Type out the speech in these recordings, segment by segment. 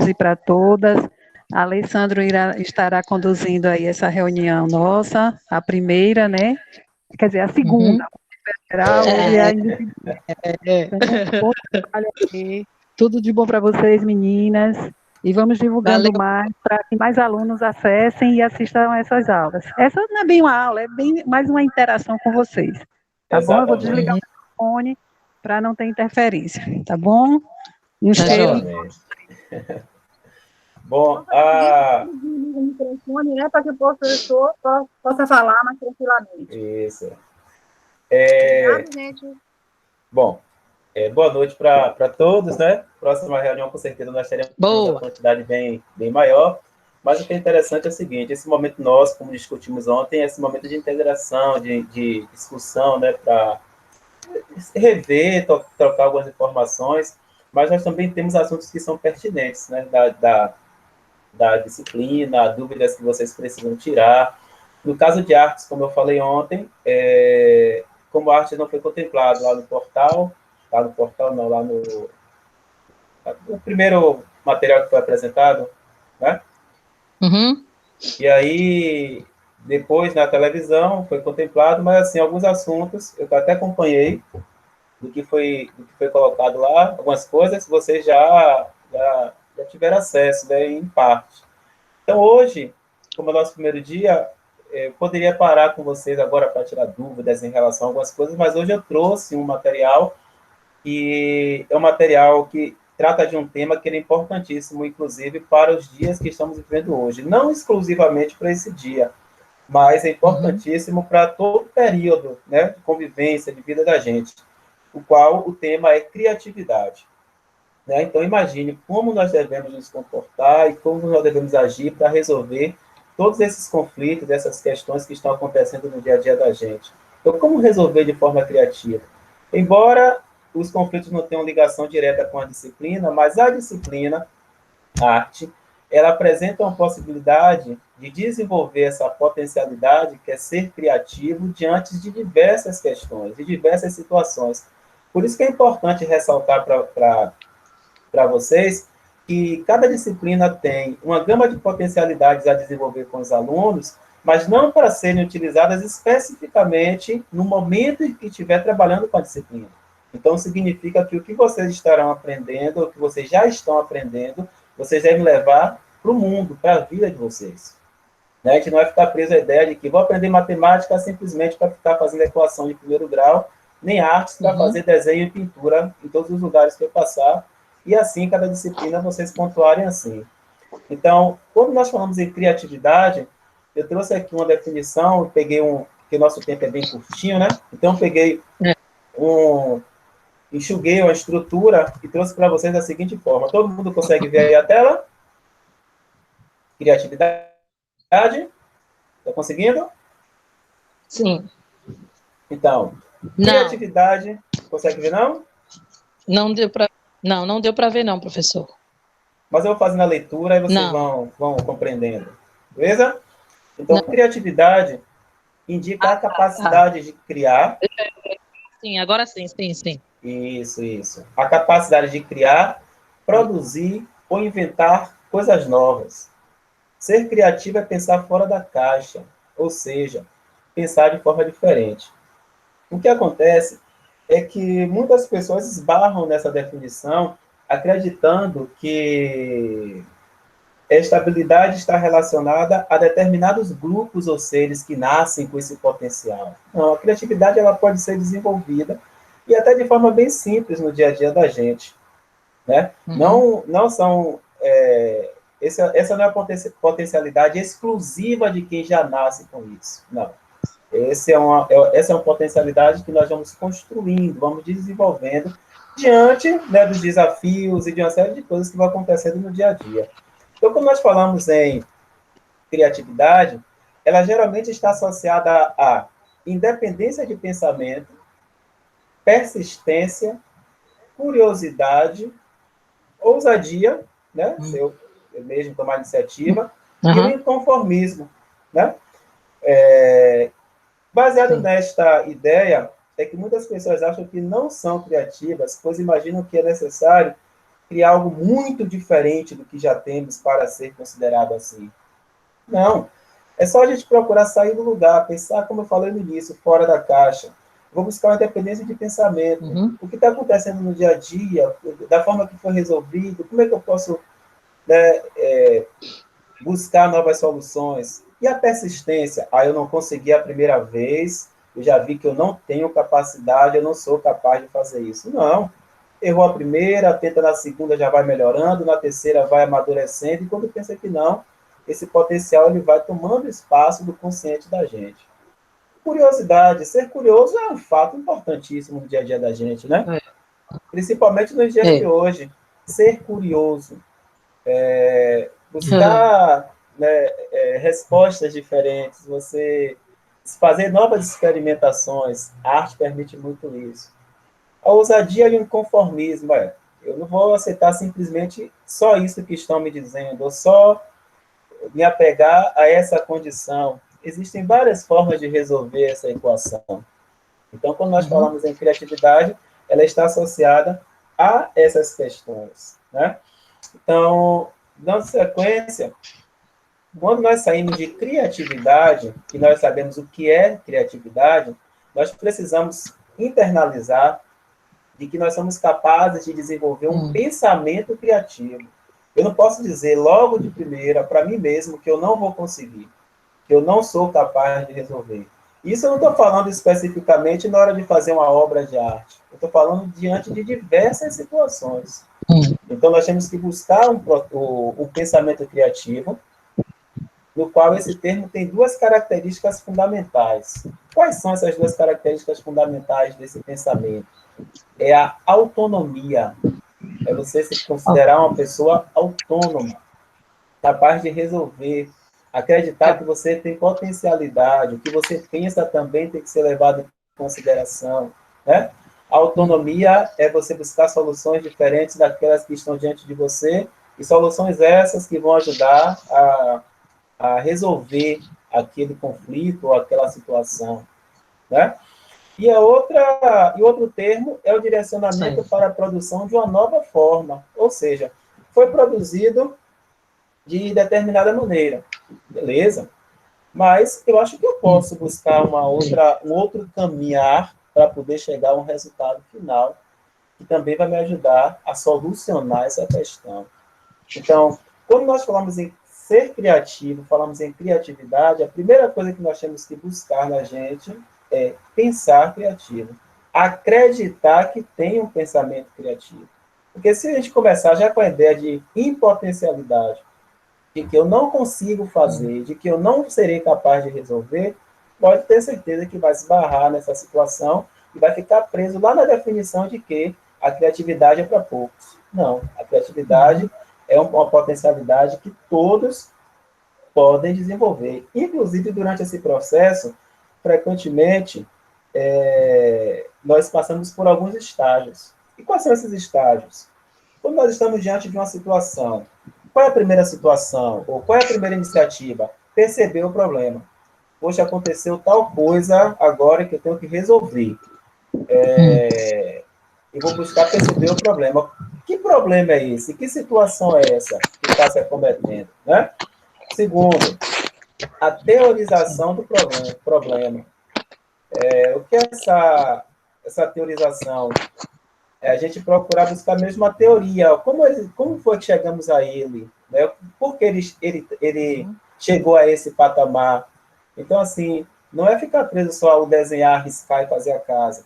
e para todas. Alessandro estará conduzindo aí essa reunião nossa, a primeira, né? Quer dizer, a segunda, geral e a individual. Então, bom trabalho aqui. Tudo de bom para vocês, meninas. E vamos divulgando mais para que mais alunos acessem e assistam a essas aulas. Essa não é bem uma aula, é bem mais uma interação com vocês. Tá bom? Eu vou desligar o telefone para não ter interferência. Tá bom? Um cheiro. Bom, o microfone, né, para que o professor possa falar mais tranquilamente. Isso. Obrigado, gente. Bom, boa noite para todos, né? Próxima reunião, com certeza, nós teremos uma quantidade bem maior. Mas o que é interessante é o seguinte: esse momento nosso, como discutimos ontem, é esse momento de integração, de discussão, né, para rever, trocar algumas informações, mas nós também temos assuntos que são pertinentes, né, da disciplina, dúvidas que vocês precisam tirar. No caso de artes, como eu falei ontem, como a arte não foi contemplada lá no portal não, lá no primeiro material que foi apresentado, né? Uhum. E aí, depois, na televisão, foi contemplado, mas, assim, alguns assuntos, eu até acompanhei do que foi colocado lá, algumas coisas vocês já tiveram acesso, né, em parte. Então, hoje, como é o nosso primeiro dia, eu poderia parar com vocês agora para tirar dúvidas em relação a algumas coisas, mas hoje eu trouxe um material que é um material que trata de um tema que é importantíssimo, inclusive, para os dias que estamos vivendo hoje. Não exclusivamente para esse dia, mas é importantíssimo para todo o período, né, de convivência, de vida da gente, o qual o tema é criatividade. Né? Então, imagine como nós devemos nos comportar e como nós devemos agir para resolver todos esses conflitos, essas questões que estão acontecendo no dia a dia da gente. Então, como resolver de forma criativa? Embora os conflitos não tenham ligação direta com a disciplina, mas a disciplina, a arte, ela apresenta uma possibilidade de desenvolver essa potencialidade, que é ser criativo, diante de diversas questões, de diversas situações. Por isso que é importante ressaltar para vocês que cada disciplina tem uma gama de potencialidades a desenvolver com os alunos, mas não para serem utilizadas especificamente no momento em que estiver trabalhando com a disciplina. Então, significa que o que vocês estarão aprendendo, o que vocês já estão aprendendo, vocês devem levar para o mundo, para a vida de vocês. Né? A gente não vai ficar preso à ideia de que vou aprender matemática simplesmente para ficar fazendo equação de primeiro grau, nem artes para fazer desenho e pintura em todos os lugares que eu passar, e assim, cada disciplina, vocês pontuarem assim. Então, quando nós falamos em criatividade, eu trouxe aqui uma definição, eu peguei porque o nosso tempo é bem curtinho, né? Então, eu peguei enxuguei uma estrutura e trouxe para vocês da seguinte forma. Todo mundo consegue ver aí a tela? Criatividade? Está conseguindo? Sim. Então, criatividade, consegue ver, não? Não deu para ver, não, professor. Mas eu vou fazendo a leitura e vocês vão compreendendo. Beleza? Então, criatividade indica a capacidade de criar. Sim, agora sim, sim. Isso. A capacidade de criar, produzir ou inventar coisas novas. Ser criativo é pensar fora da caixa, ou seja, pensar de forma diferente. O que acontece é que muitas pessoas esbarram nessa definição acreditando que esta habilidade está relacionada a determinados grupos ou seres que nascem com esse potencial. Não, a criatividade ela pode ser desenvolvida e até de forma bem simples no dia a dia da gente. Né? Não são... essa não é a potencialidade exclusiva de quem já nasce com isso. Não. Essa é uma potencialidade que nós vamos construindo, vamos desenvolvendo diante, né, dos desafios e de uma série de coisas que vão acontecendo no dia a dia. Então, quando nós falamos em criatividade, ela geralmente está associada a independência de pensamento, persistência, curiosidade, ousadia, né? Eu mesmo tomar iniciativa, e o inconformismo, né? Baseado nesta ideia, é que muitas pessoas acham que não são criativas, pois imaginam que é necessário criar algo muito diferente do que já temos para ser considerado assim. Não. É só a gente procurar sair do lugar, pensar, como eu falei no início, fora da caixa. Vou buscar uma independência de pensamento. O que está acontecendo no dia a dia, da forma que foi resolvido, como é que eu posso, né, buscar novas soluções. E a persistência? Eu não consegui a primeira vez, eu já vi que eu não tenho capacidade, eu não sou capaz de fazer isso. Não. Errou a primeira, tenta na segunda, já vai melhorando, na terceira vai amadurecendo, e quando pensa que não, esse potencial ele vai tomando espaço do consciente da gente. Curiosidade, ser curioso é um fato importantíssimo no dia a dia da gente, né? Principalmente nos dias de hoje. Ser curioso, buscar, né, respostas diferentes, você fazer novas experimentações. A arte permite muito isso. A ousadia e o inconformismo, eu não vou aceitar simplesmente só isso que estão me dizendo, ou só me apegar a essa condição. Existem várias formas de resolver essa equação. Então, quando nós falamos em criatividade, ela está associada a essas questões, né? Então, na sequência, quando nós saímos de criatividade, e nós sabemos o que é criatividade, nós precisamos internalizar de que nós somos capazes de desenvolver um pensamento criativo. Eu não posso dizer logo de primeira para mim mesmo que eu não vou conseguir, que eu não sou capaz de resolver. Isso eu não estou falando especificamente na hora de fazer uma obra de arte. Eu estou falando diante de diversas situações. Então, nós temos que buscar um pensamento criativo, no qual esse termo tem duas características fundamentais. Quais são essas duas características fundamentais desse pensamento? É a autonomia. É você se considerar uma pessoa autônoma, capaz de resolver, acreditar que você tem potencialidade, o que você pensa também tem que ser levado em consideração, né? A autonomia é você buscar soluções diferentes daquelas que estão diante de você, e soluções essas que vão ajudar a resolver aquele conflito ou aquela situação, né? E outro termo é o direcionamento para a produção de uma nova forma, ou seja, foi produzido de determinada maneira, beleza? Mas eu acho que eu posso buscar um outro caminhar para poder chegar a um resultado final que também vai me ajudar a solucionar essa questão. Então, quando nós falamos em ser criativo, falamos em criatividade, a primeira coisa que nós temos que buscar na gente é pensar criativo. Acreditar que tem um pensamento criativo. Porque se a gente começar já com a ideia de impotencialidade, de que eu não consigo fazer, de que eu não serei capaz de resolver, pode ter certeza que vai esbarrar nessa situação e vai ficar preso lá na definição de que a criatividade é para poucos. Não, a criatividade é uma potencialidade que todos podem desenvolver. Inclusive, durante esse processo, frequentemente, nós passamos por alguns estágios. E quais são esses estágios? Quando nós estamos diante de uma situação, qual é a primeira situação? Ou qual é a primeira iniciativa? Perceber o problema. Poxa, aconteceu tal coisa agora que eu tenho que resolver. Eu vou buscar perceber o problema. Que problema é esse? Que situação é essa que está se acometendo? Né? Segundo, a teorização do problema. O que é essa teorização? É a gente procurar buscar mesmo a teoria. Como foi que chegamos a ele? Né? Por que ele chegou a esse patamar? Então, assim, não é ficar preso só ao desenhar, riscar e fazer a casa.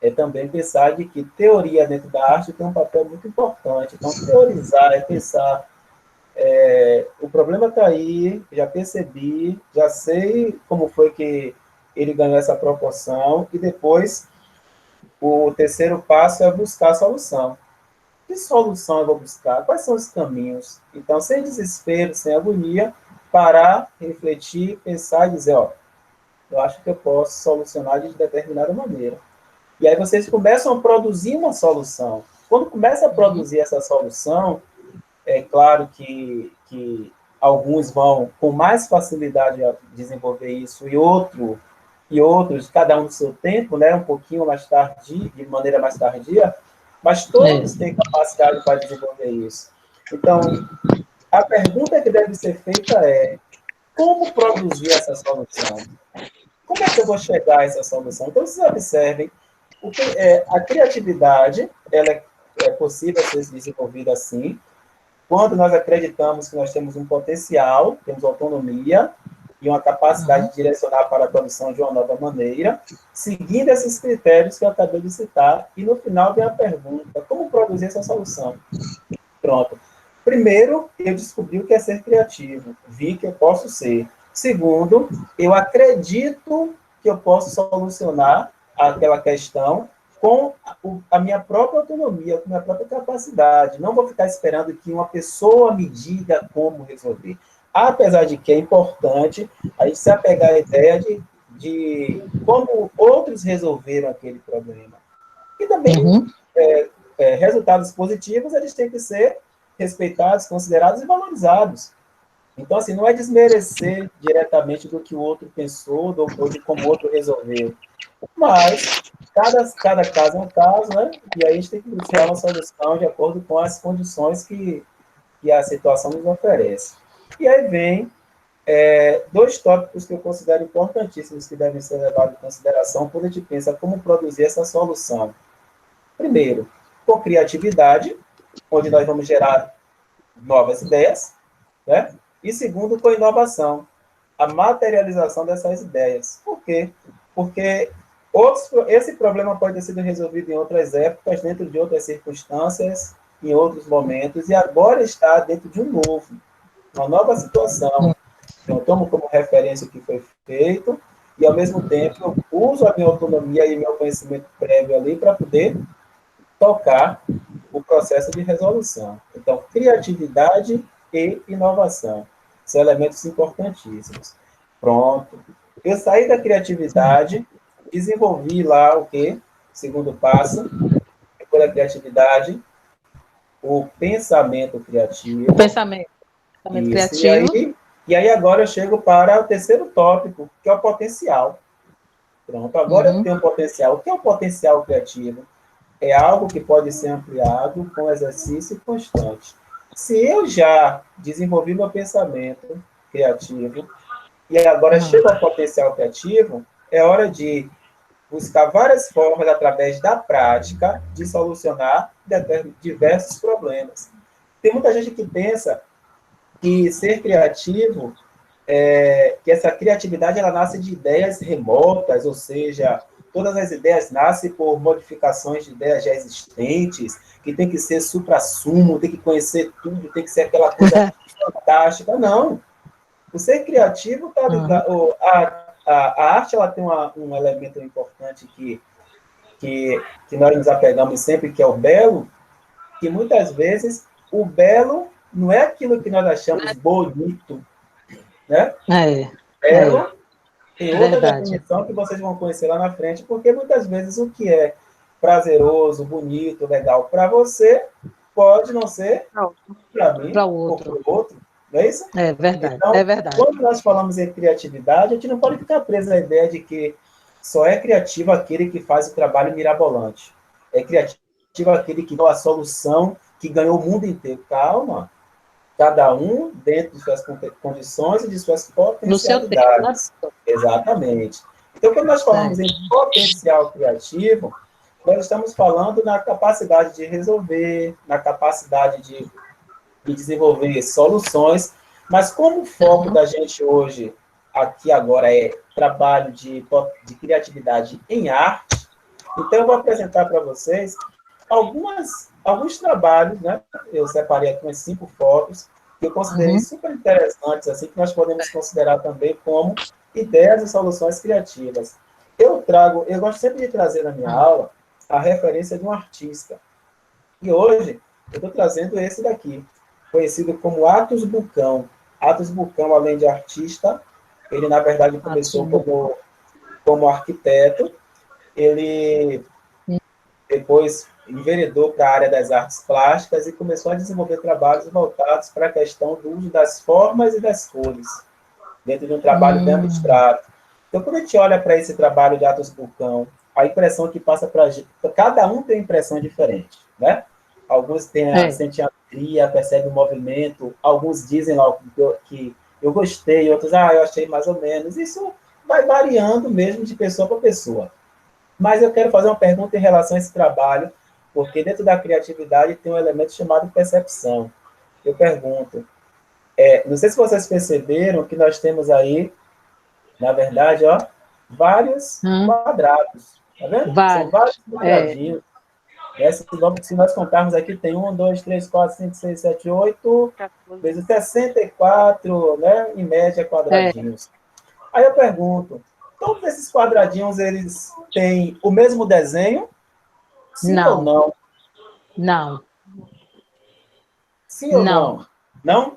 É também pensar de que teoria dentro da arte tem um papel muito importante. Então, teorizar é pensar, o problema está aí, já percebi, já sei como foi que ele ganhou essa proporção, e depois o terceiro passo é buscar a solução. Que solução eu vou buscar? Quais são os caminhos? Então, sem desespero, sem agonia, parar, refletir, pensar e dizer, eu acho que eu posso solucionar de determinada maneira. E aí vocês começam a produzir uma solução. Quando começa a produzir essa solução, é claro que alguns vão com mais facilidade a desenvolver isso, e outros, cada um no seu tempo, né, um pouquinho mais tardio, de maneira mais tardia, mas todos têm capacidade para desenvolver isso. Então, a pergunta que deve ser feita é: como produzir essa solução? Como é que eu vou chegar a essa solução? Então, vocês observem, a criatividade ela é possível ser desenvolvida assim, quando nós acreditamos que nós temos um potencial, temos autonomia e uma capacidade de direcionar para a produção de uma nova maneira, seguindo esses critérios que eu acabei de citar, e no final vem a pergunta: como produzir essa solução? Pronto. Primeiro, eu descobri o que é ser criativo, vi que eu posso ser. Segundo, eu acredito que eu posso solucionar aquela questão com a minha própria autonomia, com a minha própria capacidade. Não vou ficar esperando que uma pessoa me diga como resolver. Apesar de que é importante a gente se apegar à ideia de como outros resolveram aquele problema. E também, resultados positivos, eles têm que ser respeitados, considerados e valorizados. Então, assim, não é desmerecer diretamente do que o outro pensou ou de como o outro resolveu. Mas cada caso é um caso, né? E aí a gente tem que buscar uma solução de acordo com as condições que a situação nos oferece. E aí vem dois tópicos que eu considero importantíssimos que devem ser levados em consideração quando a gente pensa como produzir essa solução. Primeiro, com criatividade, onde nós vamos gerar novas ideias, né? E segundo, com inovação, a materialização dessas ideias. Por quê? Porque esse problema pode ter sido resolvido em outras épocas, dentro de outras circunstâncias, em outros momentos, e agora está dentro de um novo, uma nova situação. Então, eu tomo como referência o que foi feito, e, ao mesmo tempo, eu uso a minha autonomia e meu conhecimento prévio ali para poder tocar o processo de resolução. Então, criatividade e inovação são elementos importantíssimos. Pronto. Eu saí da criatividade, desenvolvi lá o quê? Segundo passo, depois da criatividade, o pensamento criativo. O pensamento criativo. E aí agora eu chego para o terceiro tópico, que é o potencial. Pronto, agora eu tenho um potencial. O que é o potencial criativo? É algo que pode ser ampliado com exercício constante. Se eu já desenvolvi meu pensamento criativo e agora chego ao potencial criativo, é hora de buscar várias formas, através da prática, de solucionar diversos problemas. Tem muita gente que pensa que ser criativo, que essa criatividade ela nasce de ideias remotas, ou seja, todas as ideias nascem por modificações de ideias já existentes, que tem que ser suprassumo, tem que conhecer tudo, tem que ser aquela coisa fantástica. Não. O ser criativo, a arte ela tem um elemento importante que nós nos apegamos sempre, que é o belo, que muitas vezes o belo não é aquilo que nós achamos bonito, né? Belo tem outra definição que vocês vão conhecer lá na frente, porque muitas vezes o que é prazeroso, bonito, legal para você, pode não ser para mim ou para o outro. Não é isso? É verdade, então, é verdade. Quando nós falamos em criatividade, a gente não pode ficar preso à ideia de que só é criativo aquele que faz o trabalho mirabolante. É criativo aquele que deu a solução que ganhou o mundo inteiro. Calma. Cada um dentro de suas condições e de suas potencialidades. Exatamente. Então, quando nós falamos em potencial criativo, nós estamos falando na capacidade de resolver, na capacidade de desenvolver soluções, mas como o foco da gente hoje, aqui agora, é trabalho de criatividade em arte, então eu vou apresentar para vocês alguns trabalhos, né? Eu separei aqui umas 5 fotos, que eu considerei super interessantes, assim, que nós podemos considerar também como ideias e soluções criativas. Eu gosto sempre de trazer na minha aula a referência de um artista. E hoje, eu estou trazendo esse daqui, conhecido como Atos Bucão. Atos Bucão, além de artista, ele, na verdade, começou como arquiteto. Ele depois enveredou para a área das artes plásticas e começou a desenvolver trabalhos voltados para a questão do uso das formas e das cores, dentro de um trabalho bem abstrato. Então, quando a gente olha para esse trabalho de Atos Bucão, a impressão que passa para a gente, cada um tem uma impressão diferente. né? Alguns sentem alegria, percebem o movimento, alguns dizem lá que eu gostei, outros, eu achei mais ou menos. Isso vai variando mesmo de pessoa para pessoa. Mas eu quero fazer uma pergunta em relação a esse trabalho, porque dentro da criatividade tem um elemento chamado percepção. Eu pergunto, não sei se vocês perceberam que nós temos aí, na verdade, ó, vários quadrados, tá vendo? São vários quadradinhos. Se nós contarmos aqui, tem 1, 2, 3, 4, 5, 6, 7, 8, vezes 64, né, em média, quadradinhos. Aí eu pergunto, todos esses quadradinhos, eles têm o mesmo desenho? Sim ou não? Não. Sim ou não? Não?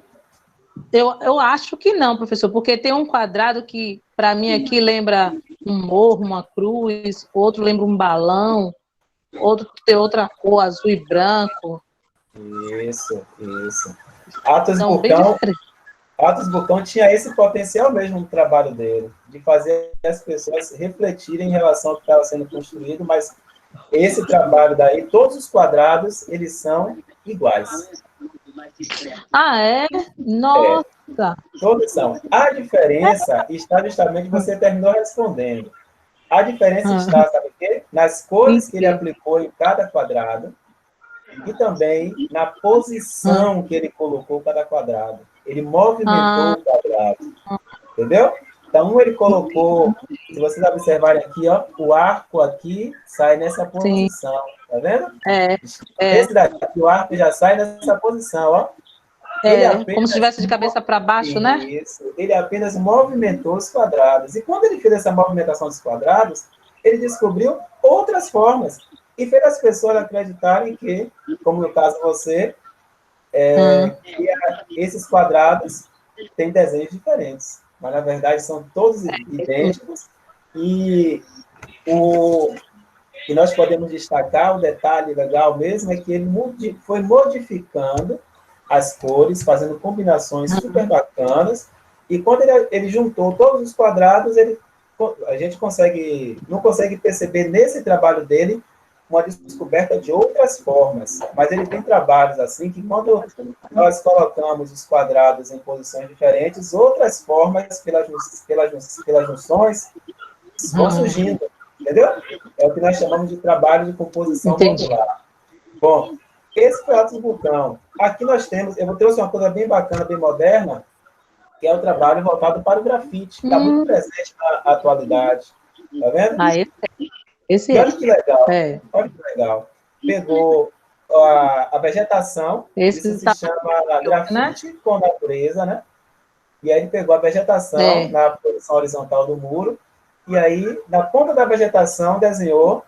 Eu acho que não, professor, porque tem um quadrado que, para mim, aqui lembra um morro, uma cruz, outro lembra um balão, outro tem outra cor, azul e branco. Isso. Atos Bucão tinha esse potencial mesmo no trabalho dele, de fazer as pessoas refletirem em relação ao que estava sendo construído, mas esse trabalho daí, todos os quadrados, eles são iguais. Ah, é? Nossa! Todos são. A diferença está justamente, você terminou respondendo. A diferença está, sabe o quê? Nas cores que ele aplicou em cada quadrado e também na posição que ele colocou cada quadrado. Ele movimentou o quadrado. Entendeu? Então, ele colocou, se vocês observarem aqui, ó, o arco aqui sai nessa posição. Tá vendo? Esse daqui, o arco já sai nessa posição, ó. Como se estivesse de cabeça para baixo, né? Isso. Ele apenas movimentou os quadrados. E quando ele fez essa movimentação dos quadrados, ele descobriu outras formas. E fez as pessoas acreditarem que, como no caso você, que esses quadrados têm desenhos diferentes. Mas, na verdade, são todos idênticos. E nós podemos destacar, o detalhe legal mesmo, é que ele foi modificando as cores, fazendo combinações super bacanas, e quando ele juntou todos os quadrados, a gente não consegue perceber nesse trabalho dele uma descoberta de outras formas, mas ele tem trabalhos assim que quando nós colocamos os quadrados em posições diferentes, outras formas pelas junções vão surgindo, entendeu? É o que nós chamamos de trabalho de composição modular. Bom, esse foi o Atos Bucão. Aqui nós temos, eu trouxe uma coisa bem bacana, bem moderna, que é o trabalho voltado para o grafite, que está muito presente na atualidade. Tá vendo? Olha que legal. Olha que legal. Pegou a vegetação, isso se chama grafite com natureza, né? E aí ele pegou a vegetação na posição horizontal do muro, e aí, na ponta da vegetação, desenhou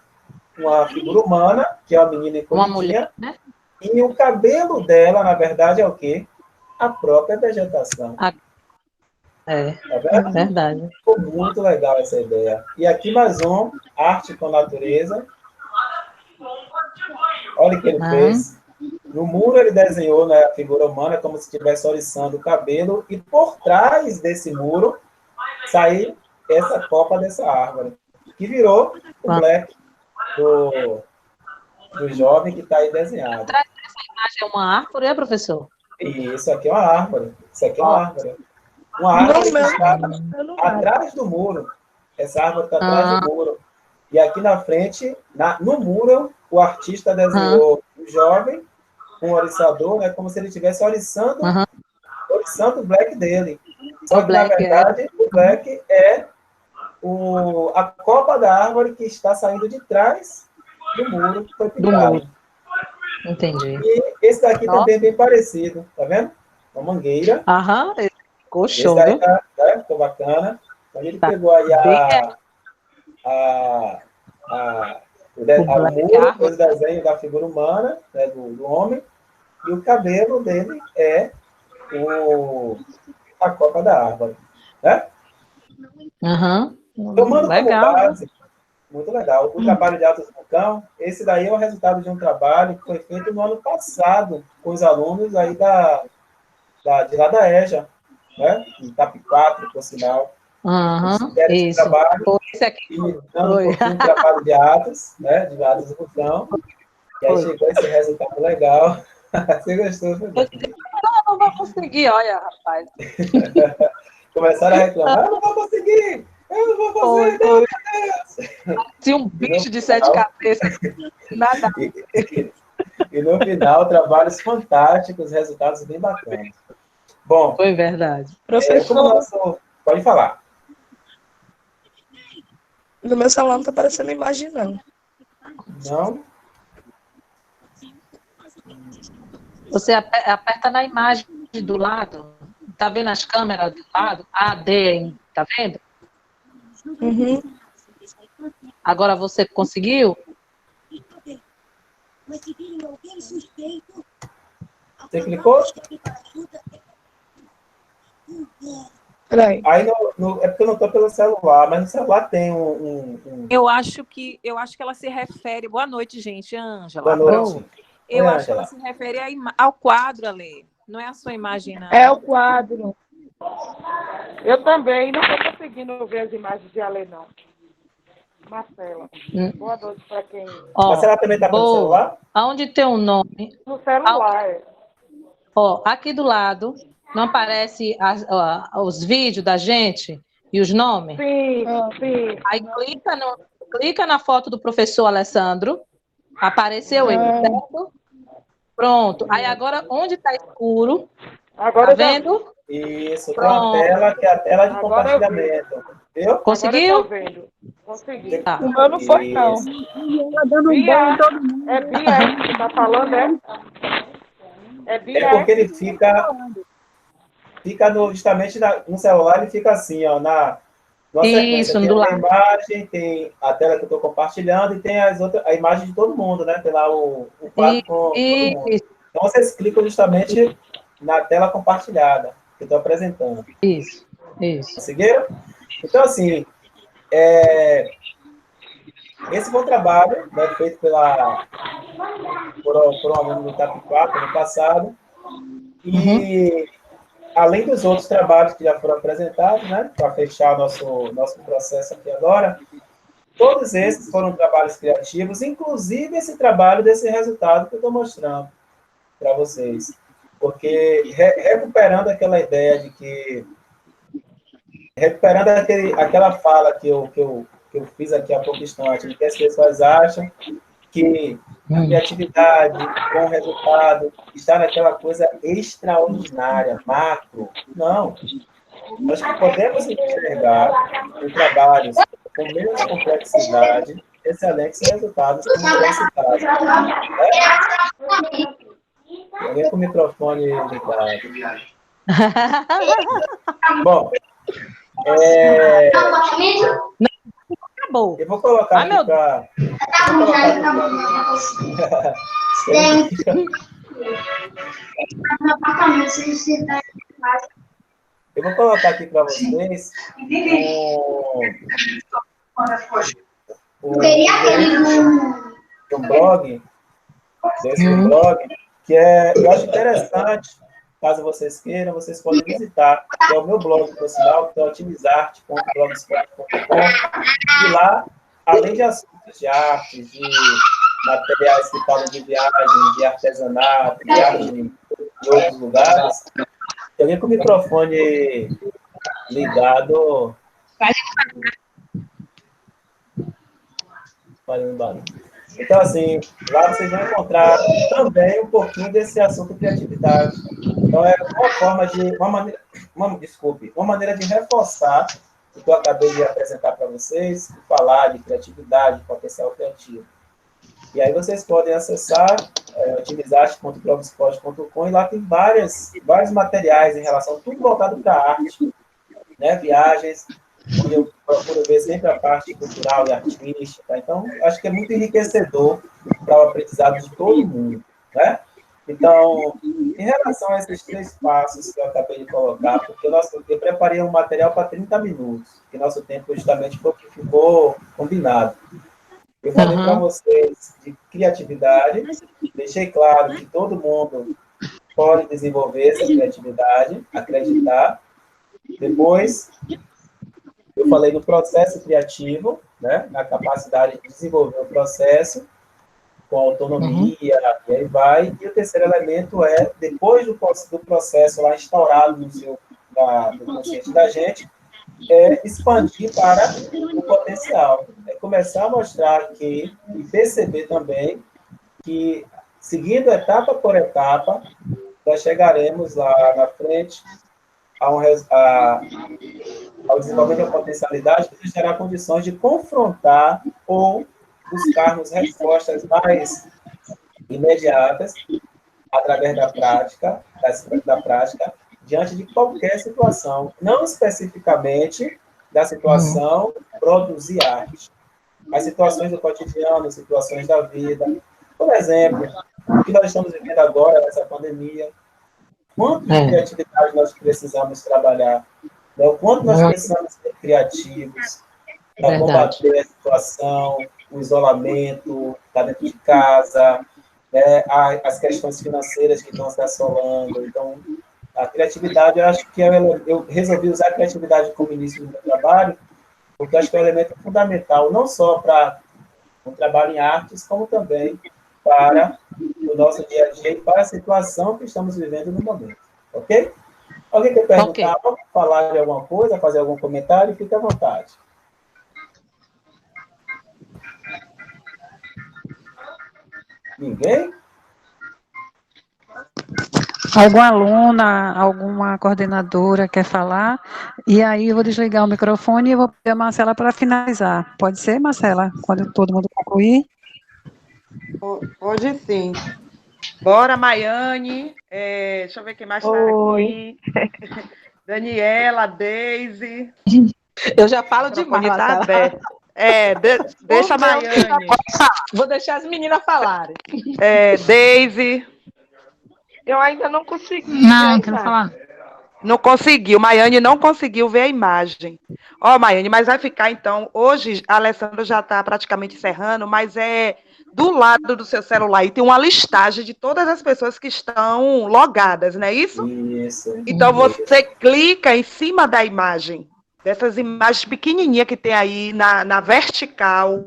uma figura humana, que é uma menina encolhidinha, uma mulher, né? E o cabelo dela, na verdade, é o quê? A própria vegetação. Tá vendo? Verdade. Ficou muito legal essa ideia. E aqui mais um, arte com natureza. Olha o que ele fez. No muro ele desenhou, né, a figura humana como se estivesse oriçando o cabelo, e por trás desse muro saiu essa copa dessa árvore, que virou o black do jovem que está aí desenhado. Atrás dessa imagem é uma árvore, professor? Isso aqui é uma árvore. Isso aqui é uma árvore. Uma árvore que está atrás do muro. Essa árvore está atrás do muro. E aqui na frente, no muro, o artista desenhou o jovem, um oriçador, né, como se ele estivesse oriçando o black dele. Só que, na verdade, o black é a copa da árvore que está saindo de trás do muro que foi pintado. Entendi. E esse daqui também é bem parecido, tá vendo? Uma mangueira. Ficou show. Esse daí ficou bacana. Então, ele pegou aí o muro, fez o desenho da figura humana, né, do homem, e o cabelo dele é a copa da árvore, né? Tomando como base, muito legal, o trabalho de Atos Bucão, esse daí é o resultado de um trabalho que foi feito no ano passado com os alunos aí de lá da EJA, né? Em TAP 4, por sinal. Isso. Trabalho, imitando um pouquinho o trabalho de Atos, né? De Atos Bucão. E aí chegou esse resultado legal. Você gostou, foi bom. Não vou conseguir, olha, rapaz. Começaram a reclamar, eu não vou conseguir, eu não vou fazer, não, meu Deus. Tinha um bicho de 7 cabeças, nada. E no final, trabalhos fantásticos, resultados bem bacanas. Bom, foi verdade. Professor, pode falar. No meu celular não está aparecendo a imagem, não. Não? Você aperta na imagem do lado. Tá vendo as câmeras do lado? AD, tá vendo? Uhum. Agora você conseguiu? Você clicou? Peraí. Aí é porque eu não estou pelo celular, mas no celular tem Eu acho que ela se refere... Boa noite, gente, Ângela. Boa noite. Eu Oi, acho que ela se refere ao quadro, Ale. Não é a sua imagem, não. É o quadro. Eu também não estou conseguindo ver as imagens de Ale, não. Marcela, boa noite para quem... Marcela também está pelo celular? Aonde tem um nome? No celular. Aqui do lado, não aparece os vídeos da gente e os nomes? Sim, sim. Aí clica na foto do professor Alessandro, apareceu ele, certo? Pronto. Aí agora, onde está escuro, agora tá vendo? Isso, tem uma tela que é a tela de compartilhamento. Viu? Conseguiu? Consegui. Tá. O meu não foi, não. Tá dando um banho em todo mundo. É Bia que tá falando, é? É Bia. É porque ele fica justamente no celular, ele fica assim, ó, numa sequência. Tem a imagem, tem a tela que eu estou compartilhando e tem a imagem de todo mundo, né? Tem lá o quadro com todo mundo. Então, vocês clicam justamente na tela compartilhada que eu estou apresentando. Isso. Conseguiram? Então, assim, esse foi um trabalho, né, feito por um aluno do TAP 4 no passado. E, além dos outros trabalhos que já foram apresentados, né, para fechar nosso processo aqui agora, todos esses foram trabalhos criativos, inclusive esse trabalho desse resultado que eu estou mostrando para vocês. Porque recuperando aquela ideia de que... Recuperando aquela fala que eu fiz aqui há pouco instante, de que as pessoas acham que a criatividade com o resultado está naquela coisa extraordinária, macro. Não. Nós podemos enxergar em trabalhos com menos complexidade excelentes resultados como nesse caso. Alguém com o microfone ligado. Bom, acabou. Eu vou colocar aqui para... Eu vou colocar aqui para vocês um blog, que eu acho interessante, caso vocês queiram, vocês podem visitar, que é o meu blog, por sinal, que é otimizarte.blogspot.com, e lá, além de assuntos de artes, de materiais que falam de viagem, de artesanato, de arte em outros lugares, tem alguém com o microfone ligado. Então, assim, lá vocês vão encontrar também um pouquinho desse assunto criatividade. Então, é uma maneira de reforçar o que eu acabei de apresentar para vocês, de falar de criatividade, de potencial criativo. E aí vocês podem acessar otimizarte.blogspot.com e lá tem vários materiais em relação, tudo voltado para a arte, né? Viagens, onde eu procuro ver sempre a parte cultural e artística. Então, acho que é muito enriquecedor para o aprendizado de todo mundo, né? Então, em relação a esses 3 passos que eu acabei de colocar, porque eu preparei um material para 30 minutos, que nosso tempo justamente foi o que ficou combinado. Eu falei para vocês de criatividade, deixei claro que todo mundo pode desenvolver essa criatividade, acreditar. Depois, eu falei do processo criativo, né, na capacidade de desenvolver o processo. com autonomia, e aí vai. E o terceiro elemento é, depois do processo lá instaurado no consciente da gente, é expandir para o potencial. É começar a mostrar e perceber também que, seguindo etapa por etapa, nós chegaremos lá na frente ao desenvolvimento da potencialidade, que nos dará condições de confrontar ou buscarmos respostas mais imediatas através da prática, diante de qualquer situação, não especificamente da situação produzir arte, mas situações do cotidiano, situações da vida. Por exemplo, o que nós estamos vivendo agora, nessa pandemia, quanto de criatividade nós precisamos trabalhar, né? O quanto nós precisamos ser criativos para combater a situação, o isolamento, estar dentro de casa, né? As questões financeiras que estão se assolando. Então, a criatividade, eu acho que eu resolvi usar a criatividade como início do meu trabalho, porque acho que é um elemento fundamental, não só para o trabalho em artes, como também para o nosso dia a dia e para a situação que estamos vivendo no momento. Ok? Alguém quer perguntar, falar de alguma coisa, fazer algum comentário? Fique à vontade. Ninguém? Alguma aluna, alguma coordenadora quer falar? E aí eu vou desligar o microfone e vou pedir a Marcela para finalizar. Pode ser, Marcela? Quando todo mundo concluir? Pode sim. Bora, Maiane. Deixa eu ver quem mais está aqui. Daniela, Deise. Eu já falo demais, Marcela. Deixa a Maiane. Vou deixar as meninas falarem. Deise. Eu ainda não consegui. Não, quero falar. Não conseguiu. Maiane não conseguiu ver a imagem. Maiane, mas vai ficar, então, hoje a Alessandra já está praticamente encerrando, mas do lado do seu celular e tem uma listagem de todas as pessoas que estão logadas, não é isso? Isso. Então, você clica em cima da imagem, dessas imagens pequenininhas que tem aí na vertical,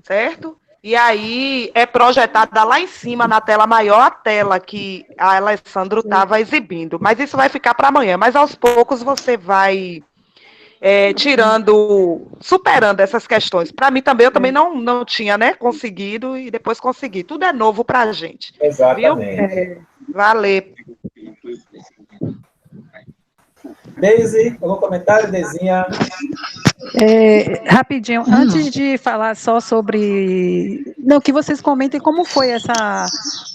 certo? E aí é projetada lá em cima, na tela maior, a tela que a Alessandro estava exibindo. Mas isso vai ficar para amanhã. Mas aos poucos você vai superando essas questões. Para mim também, eu também não tinha, né, conseguido e depois consegui. Tudo é novo para a gente. Exatamente. Valeu. Deise, algum comentário, Deizinha? Rapidinho, antes de falar só sobre... Não, que vocês comentem como foi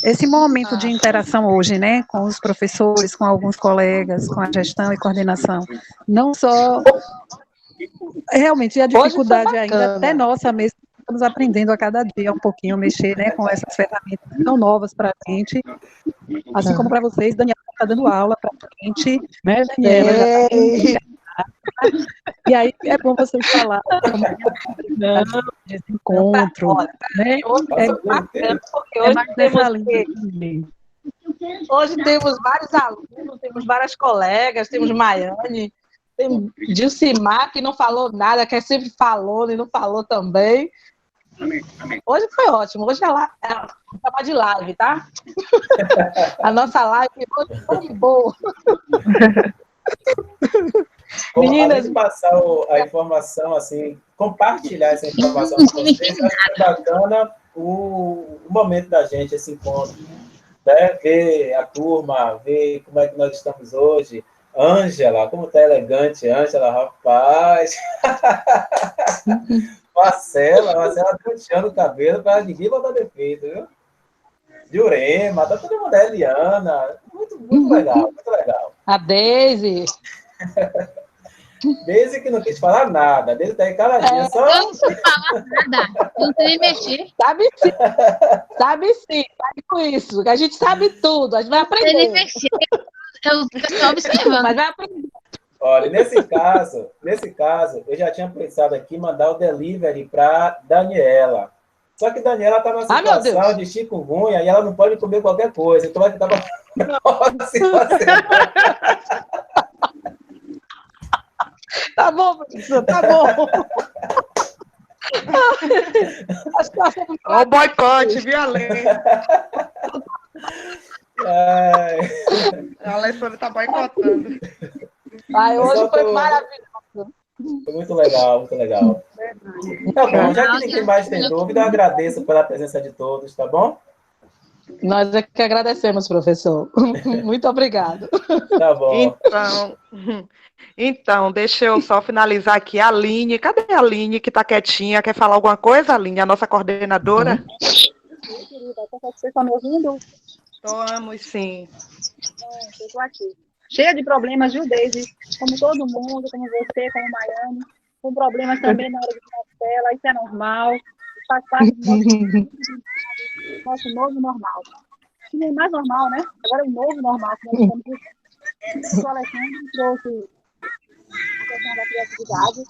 esse momento de interação hoje, né, com os professores, com alguns colegas, com a gestão e coordenação. Não só... Realmente, a dificuldade ainda, até nossa mesmo, estamos aprendendo a cada dia um pouquinho, mexer, né, com essas ferramentas que são novas para a gente, assim como para vocês. Daniela está dando aula para a gente, né, Daniela? E aí é bom vocês falarem desse encontro, né? Hoje temos vários alunos, temos várias colegas, temos Maiane, tem Dilcimar, que não falou nada, que sempre falou e não falou também. Hoje foi ótimo. Hoje ela chama de live, tá? A nossa live hoje foi boa. Meninas, além de passar a informação, assim, compartilhar essa informação com vocês, acho que é bacana o momento da gente, esse encontro, né? Ver a turma, ver como é que nós estamos hoje. Ângela, como tá elegante, Ângela, rapaz. Marcela penteando o cabelo para ninguém botar defeito, viu? Jurema, tá todo mundo, Eliana, muito legal, muito legal. A Deise. Deise que não quis falar nada, Deise tá aí caladinha. Eu não sei falar nada, não sei nem mexer. Sabe sim, sabe com isso, a gente sabe tudo, a gente vai aprender. Não sei nem mexer, eu estou observando. Mas vai aprender. Olha, nesse caso, eu já tinha pensado aqui em mandar o delivery para Daniela. Só que Daniela está numa situação de chikungunya e ela não pode comer qualquer coisa. Então vai ficar Tá bom, professor, tá bom. A situação do Olha o boicote, viu, Ale? Ai, A Alessandra está boicotando. Ai, hoje só foi tô- maravilhoso. foi muito legal, muito legal. Tá bom, já que ninguém mais tem dúvida, eu agradeço pela presença de todos, tá bom? Nós é que agradecemos, professor. Muito obrigado. Tá bom. Então, deixa eu só finalizar aqui. A Aline, cadê a Aline que está quietinha? Quer falar alguma coisa, Aline? A nossa coordenadora? Querida, vocês estão me ouvindo? Estamos, sim. Eu estou aqui. Cheia de problemas, viu, Deise? Como todo mundo, como você, como Maiane, com problemas também na hora de tela, isso é normal, faz parte do nosso novo normal. Que nem mais normal, né? Agora é o novo normal que nós estamos vivendo. O Alexandre trouxe a questão da criatividade.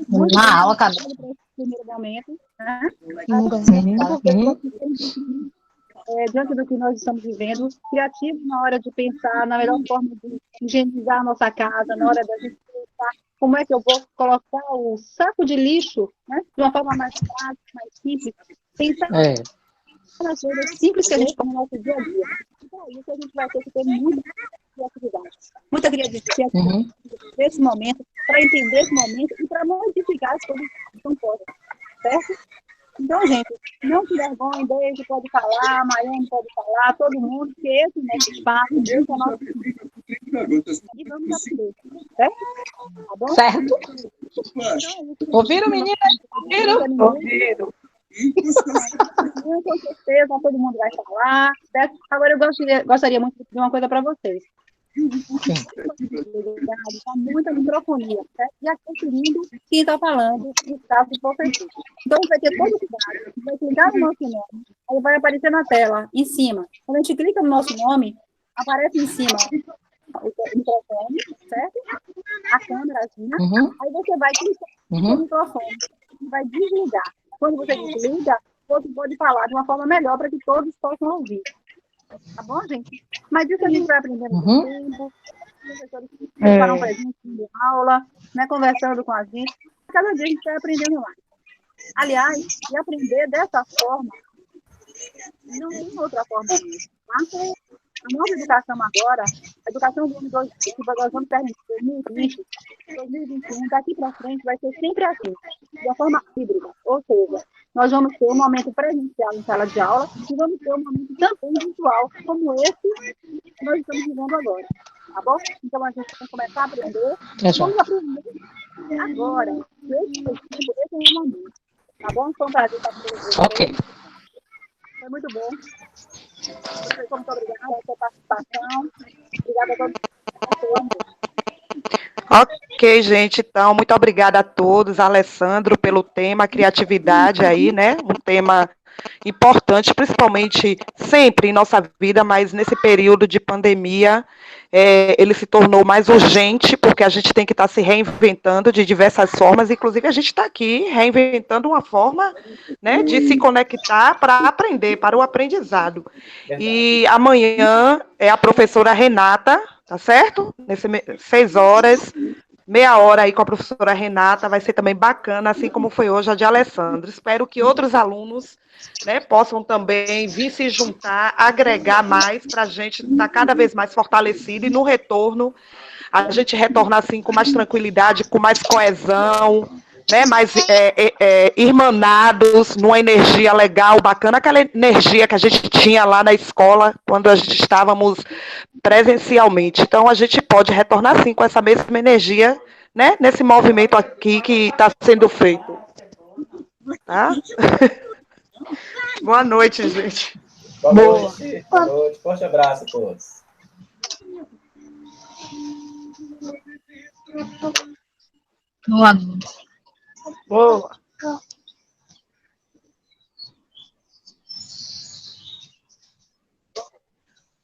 Muito Na bem, aula, cara. para esse primeiro momento, né? Diante do que nós estamos vivendo, criativo na hora de pensar na melhor forma de higienizar a nossa casa, na hora da gente pensar como é que eu vou colocar o saco de lixo, né, de uma forma mais prática, mais simples, pensar nas coisas simples que a gente come no nosso dia a dia. Então, isso a gente vai ter que ter muita criatividade nesse momento, para entender esse momento e para modificar as coisas que estão postas, certo? Então, gente, não se vergonhe, Deise pode falar, Maiane pode falar, todo mundo, porque esse é nosso espaço, esse é o nosso... E vamos aprender, certo? Tá bom? Certo? Então, Ouviram, meninas? Ouviram? Ouviram. Com certeza, todo mundo vai falar, certo? Agora, eu gostaria muito de dizer uma coisa para vocês. Está muita microfonia, certo? E aqui lindo quem está falando no caso do professor. Então, vai ter todo cuidado. Vai clicar no nosso nome, aí vai aparecer na tela, em cima. Quando a gente clica no nosso nome, aparece em cima o microfone, certo? A câmerazinha. Aí você vai clicar no microfone e vai desligar. Quando você desliga, você pode falar de uma forma melhor para que todos possam ouvir. Tá bom, gente? Mas isso a gente vai aprendendo com o tempo. Os professores ficaram presentes em aula, né, conversando com a gente. Cada dia a gente vai aprendendo mais. Aliás, e aprender dessa forma, não tem outra forma mesmo, tá? A nova educação agora, a educação do ano 2020, nós vamos terminar em 2020, 2021, daqui para frente vai ser sempre assim, de uma forma híbrida. Ou seja, nós vamos ter um momento presencial em sala de aula e vamos ter um momento também virtual, como esse que nós estamos vivendo agora. Tá bom? Então a gente tem que começar a aprender. Vamos aprender agora. Esse é o momento. Tá bom? Foi um prazer estar com vocês. Ok. Foi muito bom. Professor, muito obrigada pela sua participação. Obrigada a todos. Ok, gente, então, muito obrigada a todos, Alessandro, pelo tema, criatividade aí, né? Um tema importante, principalmente sempre em nossa vida, mas nesse período de pandemia, ele se tornou mais urgente, porque a gente tem que estar se reinventando de diversas formas, inclusive a gente está aqui reinventando uma forma, né, de se conectar para aprender, para o aprendizado. E amanhã é a professora Renata, tá certo? 6 horas, meia hora aí com a professora Renata, vai ser também bacana, assim como foi hoje a de Alessandro. Espero que outros alunos, né, possam também vir se juntar, agregar mais para a gente estar cada vez mais fortalecido e no retorno a gente retornar assim com mais tranquilidade, com mais coesão, né, mais irmanados, numa energia legal, bacana, aquela energia que a gente tinha lá na escola quando a gente estávamos presencialmente. Então, a gente pode retornar, sim, com essa mesma energia, né, nesse movimento aqui que está sendo feito. Tá? Boa noite, gente. Boa noite. Boa noite. Forte abraço a todos. Boa noite. Boa.